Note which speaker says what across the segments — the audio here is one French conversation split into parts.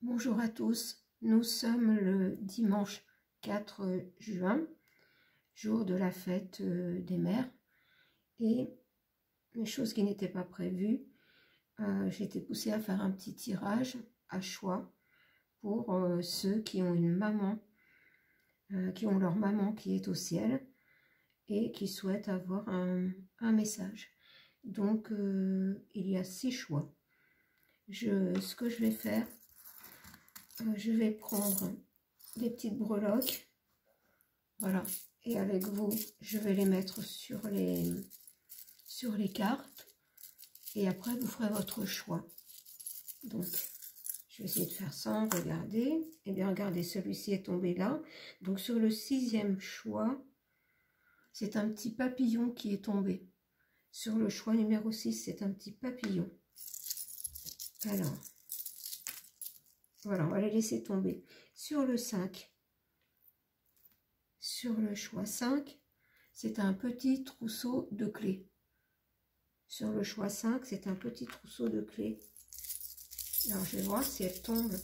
Speaker 1: Bonjour à tous, nous sommes le dimanche 4 juin, jour de la fête des mères, et une chose qui n'était pas prévue, j'ai été poussée à faire un petit tirage à choix pour ceux qui ont une maman, qui ont leur maman qui est au ciel et qui souhaitent avoir un message. Donc il y a 6 choix. Ce que je vais faire, je vais prendre des petites breloques, voilà, et avec vous, je vais les mettre sur les cartes, et après vous ferez votre choix. Donc, je vais essayer de faire ça, regardez, et bien regardez, celui-ci est tombé là, donc sur le 6e choix, c'est un petit papillon qui est tombé. Sur le choix numéro 6, c'est un petit papillon. Alors, voilà, on va les laisser tomber. Sur le 5, sur le choix 5, c'est un petit trousseau de clés. Sur le choix 5, c'est un petit trousseau de clés. Alors, je vais voir si elle tombe.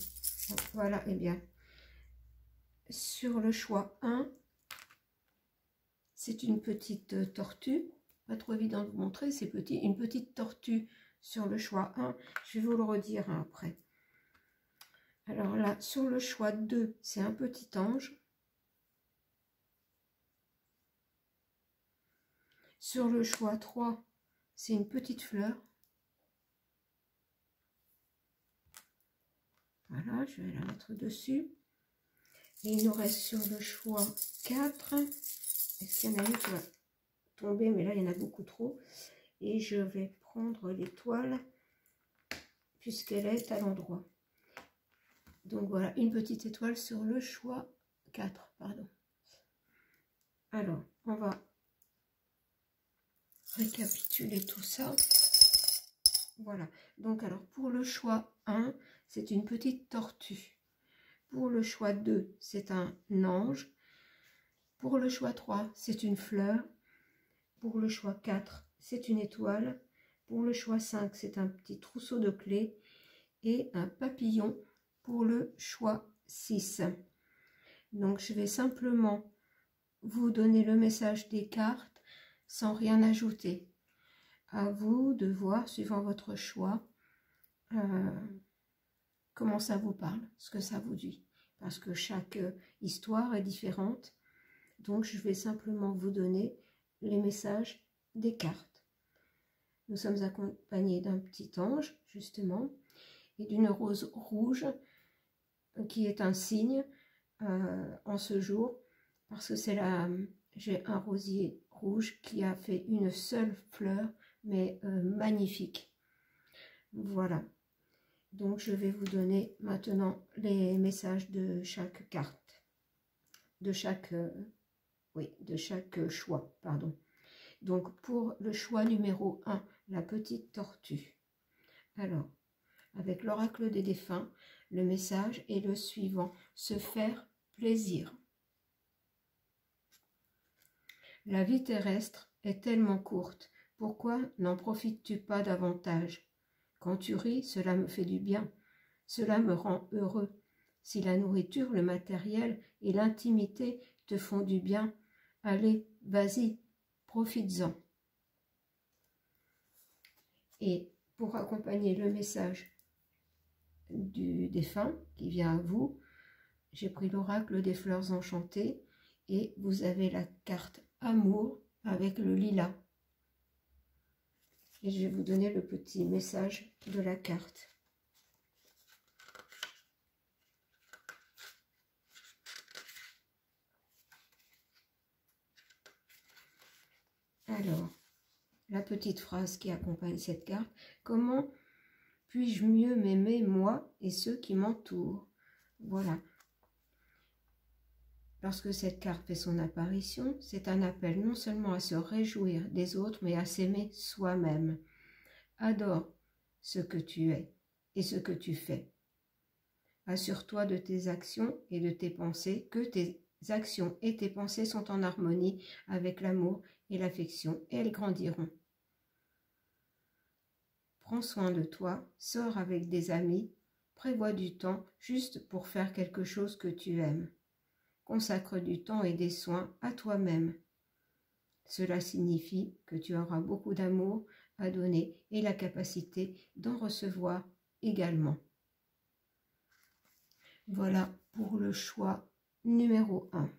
Speaker 1: Voilà, et bien. Sur le choix 1, c'est une petite tortue. Pas trop évident de vous montrer, c'est petit. Une petite tortue sur le choix 1. Je vais vous le redire après. Alors là, sur le choix 2, c'est un petit ange. Sur le choix 3, c'est une petite fleur. Voilà, je vais la mettre dessus. Et il nous reste sur le choix 4. Est-ce qu'il y en a une qui va tomber? Mais là, il y en a beaucoup trop. Et je vais prendre l'étoile, puisqu'elle est à l'endroit. Donc voilà, une petite étoile sur le choix 4, pardon. Alors, on va récapituler tout ça. Voilà, donc alors pour le choix 1, c'est une petite tortue. Pour le choix 2, c'est un ange. Pour le choix 3, c'est une fleur. Pour le choix 4, c'est une étoile. Pour le choix 5, c'est un petit trousseau de clés. Et un papillon pour le choix 6. Donc je vais simplement vous donner le message des cartes sans rien ajouter. À vous de voir, suivant votre choix, comment ça vous parle, ce que ça vous dit. Parce que chaque histoire est différente. Donc, je vais simplement vous donner les messages des cartes. Nous sommes accompagnés d'un petit ange, justement, et d'une rose rouge, qui est un signe en ce jour, parce que j'ai un rosier rouge qui a fait une seule fleur, mais magnifique. Voilà. Donc, je vais vous donner maintenant les messages de chaque carte, de chaque choix, pardon. Donc, pour le choix numéro 1, la petite tortue. Alors, avec l'oracle des défunts, le message est le suivant: se faire plaisir. La vie terrestre est tellement courte, pourquoi n'en profites-tu pas davantage? Quand tu ris, cela me fait du bien, cela me rend heureux. Si la nourriture, le matériel et l'intimité te font du bien, allez, vas-y, profites-en. Et pour accompagner le message du défunt qui vient à vous, j'ai pris l'oracle des fleurs enchantées et vous avez la carte amour avec le lilas. Et je vais vous donner le petit message de la carte. Alors, la petite phrase qui accompagne cette carte: comment puis-je mieux m'aimer, moi et ceux qui m'entourent? Voilà. Lorsque cette carte fait son apparition, c'est un appel non seulement à se réjouir des autres, mais à s'aimer soi-même. Adore ce que tu es et ce que tu fais. Assure-toi de tes actions et de tes pensées, que tes actions et tes pensées sont en harmonie avec l'amour et l'affection, et elles grandiront. Prends soin de toi, sors avec des amis Prévois du temps juste pour faire quelque chose que tu aimes. Consacre du temps et des soins à toi-même. Cela signifie que tu auras beaucoup d'amour à donner et la capacité d'en recevoir également. Voilà pour le choix numéro 1.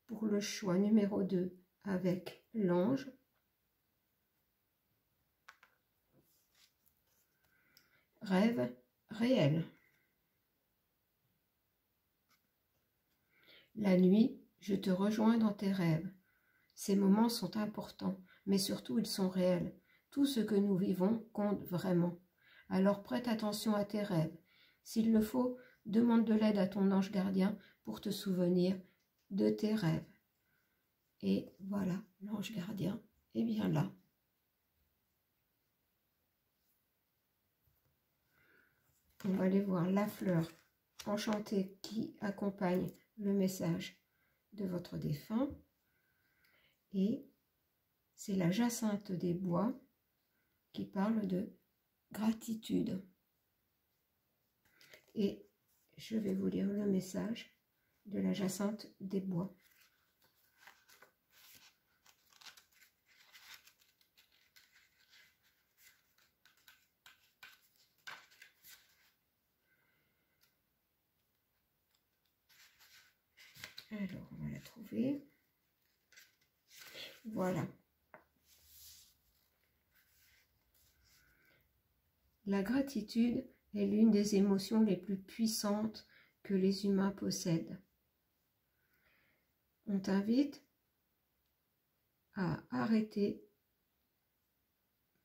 Speaker 1: Pour le choix numéro 2 avec l'ange, rêve réel. La nuit, je te rejoins dans tes rêves. Ces moments sont importants, mais surtout ils sont réels. Tout ce que nous vivons compte vraiment. Alors prête attention à tes rêves. S'il le faut, demande de l'aide à ton ange gardien pour te souvenir de tes rêves. Et voilà, l'ange gardien est bien là. On va aller voir la fleur enchantée qui accompagne le message de votre défunt. Et c'est la jacinthe des bois qui parle de gratitude. Et je vais vous lire le message de la jacinthe des bois. Alors, on va la trouver. Voilà. La gratitude est l'une des émotions les plus puissantes que les humains possèdent. On t'invite à arrêter,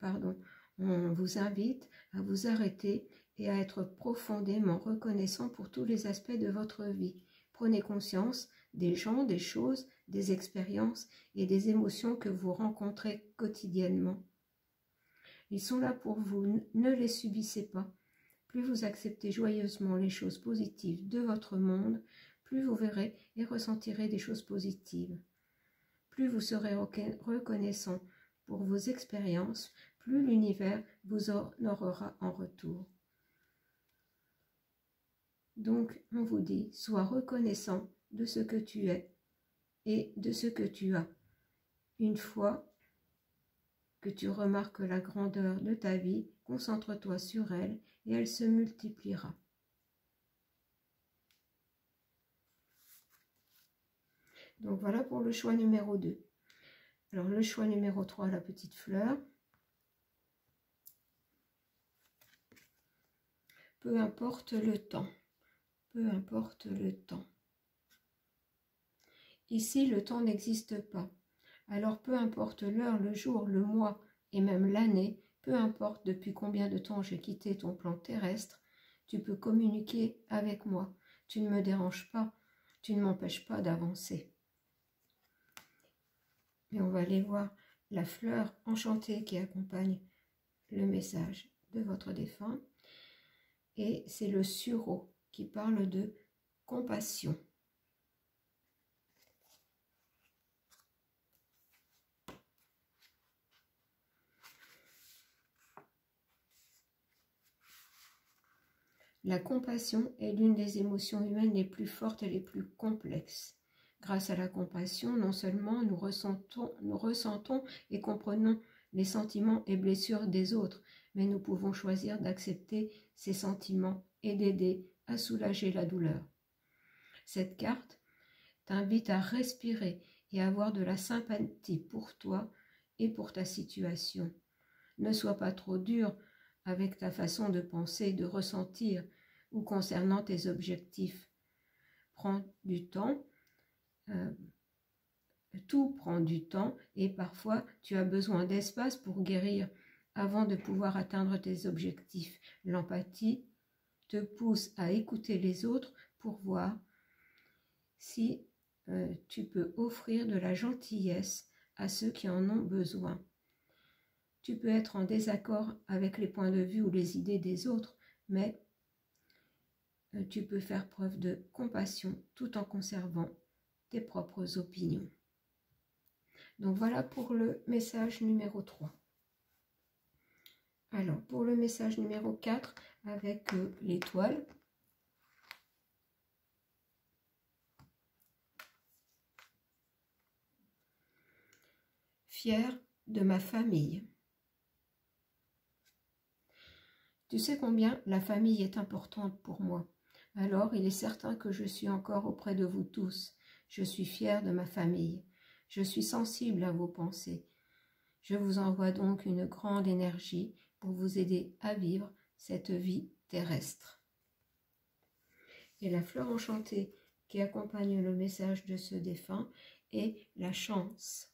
Speaker 1: on vous invite à vous arrêter et à être profondément reconnaissant pour tous les aspects de votre vie. Prenez conscience des gens, des choses, des expériences et des émotions que vous rencontrez quotidiennement. Ils sont là pour vous, ne les subissez pas. Plus vous acceptez joyeusement les choses positives de votre monde, plus vous verrez et ressentirez des choses positives. Plus vous serez reconnaissant pour vos expériences, plus l'univers vous honorera en retour. Donc, on vous dit, sois reconnaissant de ce que tu es et de ce que tu as. Une fois que tu remarques la grandeur de ta vie, concentre-toi sur elle et elle se multipliera. Donc voilà pour le choix numéro 2. Alors le choix numéro 3, la petite fleur. Peu importe le temps. Peu importe le temps. Ici, le temps n'existe pas. Alors peu importe l'heure, le jour, le mois et même l'année, peu importe depuis combien de temps j'ai quitté ton plan terrestre, tu peux communiquer avec moi. Tu ne me déranges pas, tu ne m'empêches pas d'avancer. Et on va aller voir la fleur enchantée qui accompagne le message de votre défunt. Et c'est le sureau qui parle de compassion. La compassion est l'une des émotions humaines les plus fortes et les plus complexes. Grâce à la compassion, non seulement nous ressentons et comprenons les sentiments et blessures des autres, mais nous pouvons choisir d'accepter ces sentiments et d'aider à soulager la douleur. Cette carte t'invite à respirer et à avoir de la sympathie pour toi et pour ta situation. Ne sois pas trop dur avec ta façon de penser, de ressentir ou concernant tes objectifs. Prends du temps, tout prend du temps et parfois tu as besoin d'espace pour guérir avant de pouvoir atteindre tes objectifs. L'empathie te pousse à écouter les autres pour voir si tu peux offrir de la gentillesse à ceux qui en ont besoin. Tu peux être en désaccord avec les points de vue ou les idées des autres, mais tu peux faire preuve de compassion tout en conservant tes propres opinions. Donc voilà pour le message numéro 3. Alors, pour le message numéro 4, avec l'étoile. Fière de ma famille. Tu sais combien la famille est importante pour moi. Alors il est certain que je suis encore auprès de vous tous. Je suis fière de ma famille. Je suis sensible à vos pensées. Je vous envoie donc une grande énergie pour vous aider à vivre cette vie terrestre. Et la fleur enchantée qui accompagne le message de ce défunt est la chance.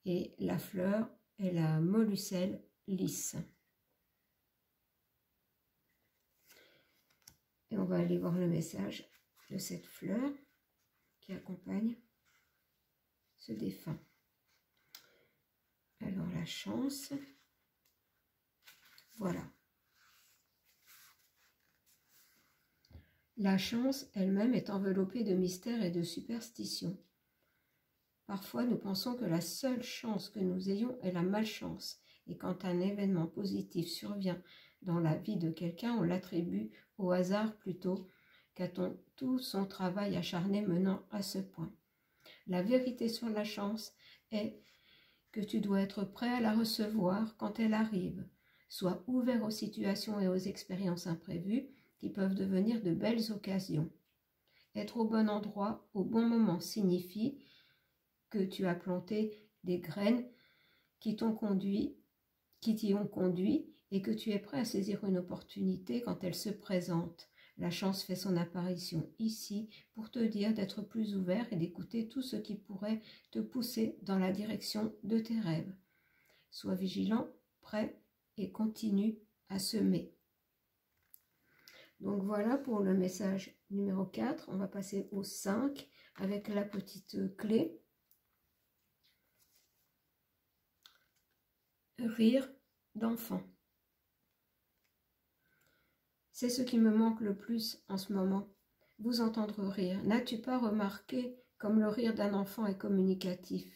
Speaker 1: Et la fleur est la mollucelle lisse. Et on va aller voir le message de cette fleur qui accompagne ce défunt. Alors la chance, voilà. La chance elle-même est enveloppée de mystères et de superstitions. Parfois, nous pensons que la seule chance que nous ayons est la malchance. Et quand un événement positif survient dans la vie de quelqu'un, on l'attribue au hasard plutôt qu'à tout son travail acharné menant à ce point. La vérité sur la chance est que tu dois être prêt à la recevoir quand elle arrive. Sois ouvert aux situations et aux expériences imprévues qui peuvent devenir de belles occasions. Être au bon endroit, au bon moment signifie que tu as planté des graines qui t'y ont conduit et que tu es prêt à saisir une opportunité quand elle se présente. La chance fait son apparition ici pour te dire d'être plus ouvert et d'écouter tout ce qui pourrait te pousser dans la direction de tes rêves. Sois vigilant, prêt et continue à semer. Donc voilà pour le message numéro 4. On va passer au 5 avec la petite clé. Rire d'enfant. C'est ce qui me manque le plus en ce moment, vous entendre rire. N'as-tu pas remarqué comme le rire d'un enfant est communicatif?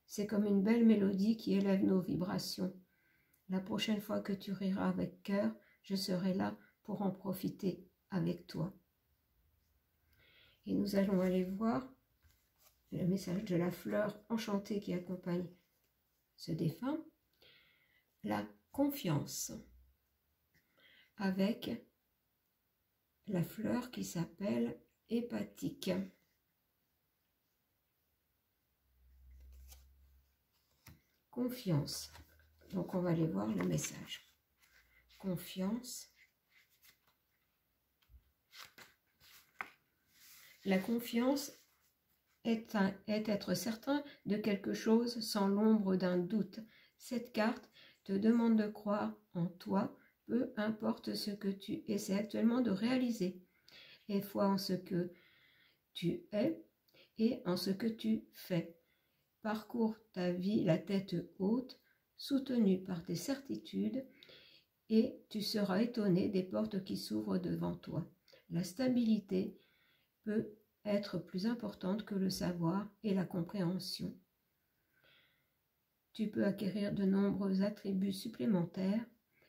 Speaker 1: C'est comme une belle mélodie qui élève nos vibrations. La prochaine fois que tu riras avec cœur, je serai là pour en profiter avec toi. Et nous allons aller voir le message de la fleur enchantée qui accompagne ce défunt. La confiance, avec la fleur qui s'appelle hépatique. Confiance. Donc on va aller voir le message. Confiance. La confiance est être certain de quelque chose sans l'ombre d'un doute. Cette carte te demande de croire en toi, peu importe ce que tu essaies actuellement de réaliser. Et foi en ce que tu es et en ce que tu fais. Parcours ta vie la tête haute, soutenu par tes certitudes, et tu seras étonné des portes qui s'ouvrent devant toi. La stabilité peut être plus importante que le savoir et la compréhension. Tu peux acquérir de nombreux attributs supplémentaires,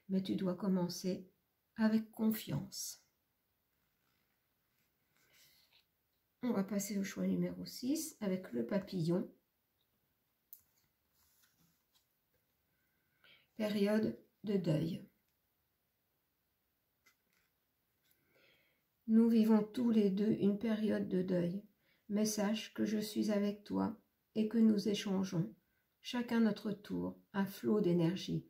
Speaker 1: mais tu dois commencer avec confiance. On va passer au choix numéro 6 avec le papillon. Période de deuil. Nous vivons tous les deux une période de deuil, mais sache que je suis avec toi et que nous échangeons, chacun notre tour, un flot d'énergie.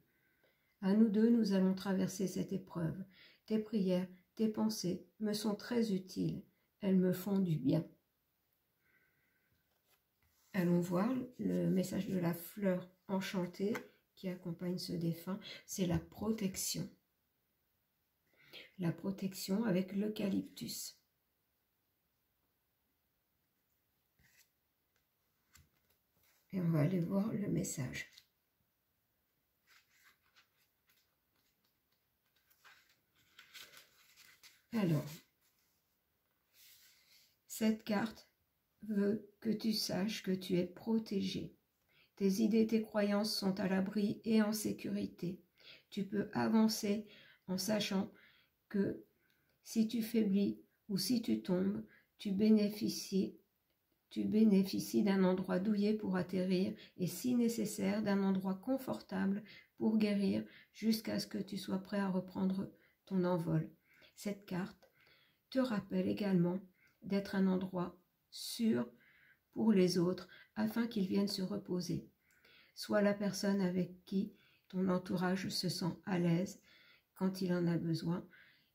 Speaker 1: À nous deux, nous allons traverser cette épreuve. Tes prières, tes pensées me sont très utiles, elles me font du bien. Allons voir le message de la fleur enchantée qui accompagne ce défunt, c'est la protection. La protection avec l'eucalyptus. Et on va aller voir le message. Alors, cette carte veut que tu saches que tu es protégé. Tes idées, tes croyances sont à l'abri et en sécurité. Tu peux avancer en sachant que si tu faiblis ou si tu tombes, tu bénéficies d'un endroit douillet pour atterrir et si nécessaire d'un endroit confortable pour guérir jusqu'à ce que tu sois prêt à reprendre ton envol. Cette carte te rappelle également d'être un endroit sûr pour les autres afin qu'ils viennent se reposer. Sois la personne avec qui ton entourage se sent à l'aise quand il en a besoin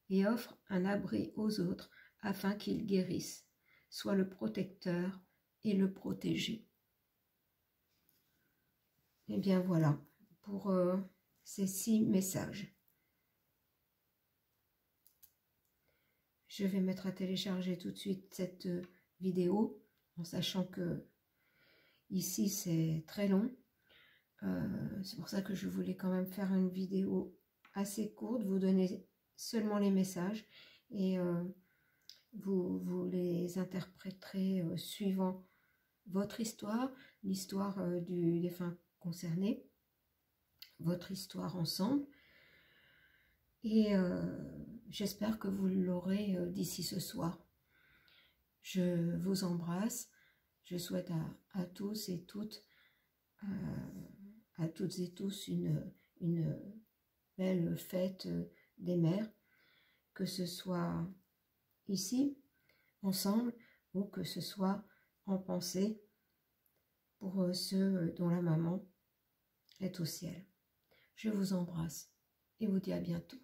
Speaker 1: et offre un abri aux autres afin qu'ils guérissent. Sois le protecteur et le protégé. Et bien voilà pour ces 6 messages. Je vais mettre à télécharger tout de suite cette vidéo en sachant que ici c'est très long. C'est pour ça que je voulais quand même faire une vidéo assez courte, vous donner seulement les messages et vous les interpréterez suivant votre histoire, l'histoire du défunt concerné, votre histoire ensemble. Et j'espère que vous l'aurez d'ici ce soir. Je vous embrasse. Je souhaite à tous et toutes, une belle fête des mères, que ce soit ici, ensemble, ou que ce soit en pensée pour ceux dont la maman est au ciel. Je vous embrasse et vous dis à bientôt.